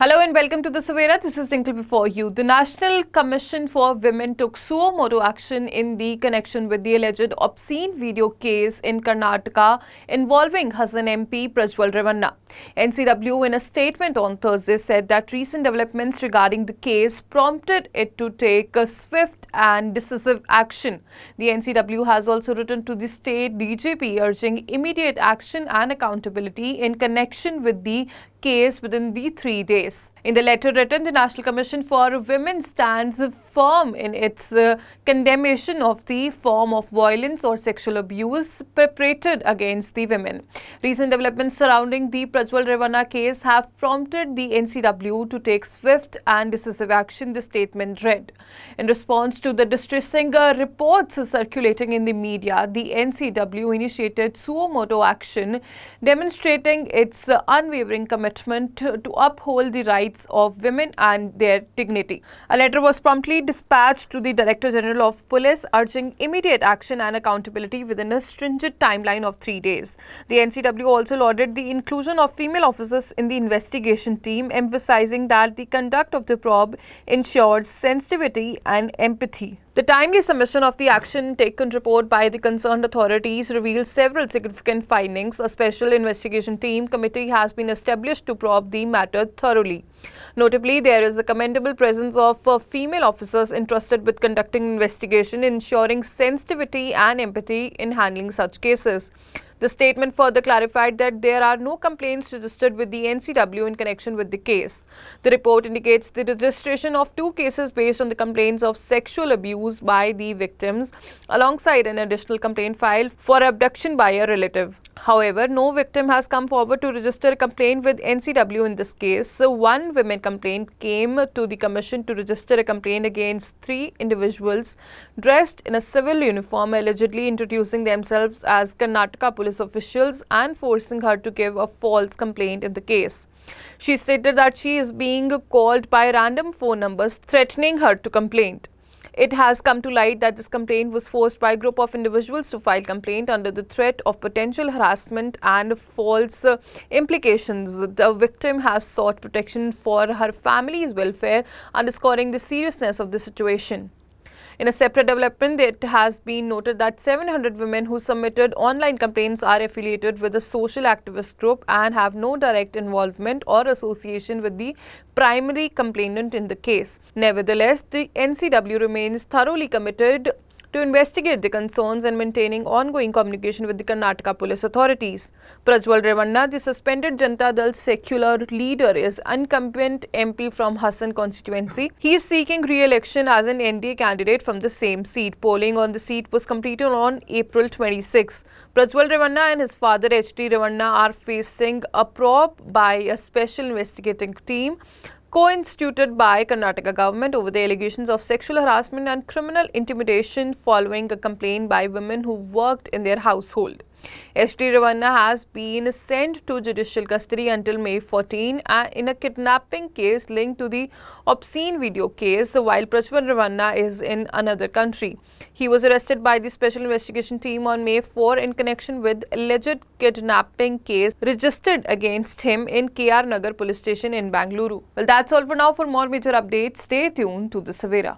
Hello and welcome to the Savera. This is Dinkle before you. The National Commission for Women took suo motu action in the connection with the alleged obscene video case in Karnataka involving Hassan MP Prajwal Revanna. NCW in a statement on Thursday said that recent developments regarding the case prompted it to take a swift and decisive action. The NCW has also written to the state DGP urging immediate action and accountability in connection with the case within the 3 days. In the letter written, the National Commission for Women stands firm in its condemnation of the form of violence or sexual abuse perpetrated against the women. Recent developments surrounding the Prajwal Revanna case have prompted the NCW to take swift and decisive action, the statement read. In response to the distressing reports circulating in the media, the NCW initiated suo motu action, demonstrating its unwavering commitment to uphold the rights of women and their dignity. A letter was promptly dispatched to the Director General of Police urging immediate action and accountability within a stringent timeline of 3 days. The NCW also lauded the inclusion of female officers in the investigation team, emphasizing that the conduct of the probe ensures sensitivity and empathy. The timely submission of the action taken report by the concerned authorities reveals several significant findings. A special investigation team committee has been established to probe the matter thoroughly. Notably, there is a commendable presence of female officers entrusted with conducting investigation, ensuring sensitivity and empathy in handling such cases. The statement further clarified that there are no complaints registered with the NCW in connection with the case. The report indicates the registration of 2 cases based on the complaints of sexual abuse by the victims, alongside an additional complaint filed for abduction by a relative. However, no victim has come forward to register a complaint with NCW in this case. So, one women complaint came to the commission to register a complaint against 3 individuals dressed in a civil uniform, allegedly introducing themselves as Karnataka police officials and forcing her to give a false complaint in the case. She stated that she is being called by random phone numbers threatening her to complain. It has come to light that this complaint was forced by a group of individuals to file complaint under the threat of potential harassment and false implications. The victim has sought protection for her family's welfare, underscoring the seriousness of the situation. In a separate development, it has been noted that 700 women who submitted online complaints are affiliated with a social activist group and have no direct involvement or association with the primary complainant in the case. Nevertheless, the NCW remains thoroughly committed to investigate the concerns and maintaining ongoing communication with the Karnataka police authorities. Prajwal Revanna, the suspended Janata Dal secular leader, is incumbent MP from Hassan constituency. He is seeking re-election as an NDA candidate from the same seat. Polling on the seat was completed on April 26. Prajwal Revanna and his father H.D. Revanna are facing a probe by a special investigating team co-instituted by Karnataka government over the allegations of sexual harassment and criminal intimidation following a complaint by women who worked in their household. H.D. Revanna has been sent to judicial custody until May 14 in a kidnapping case linked to the obscene video case, while Prajwal Revanna is in another country. He was arrested by the Special Investigation Team on May 4 in connection with alleged kidnapping case registered against him in KR Nagar police station in Bangalore. Well, that's all for now. For more major updates, stay tuned to the Savera.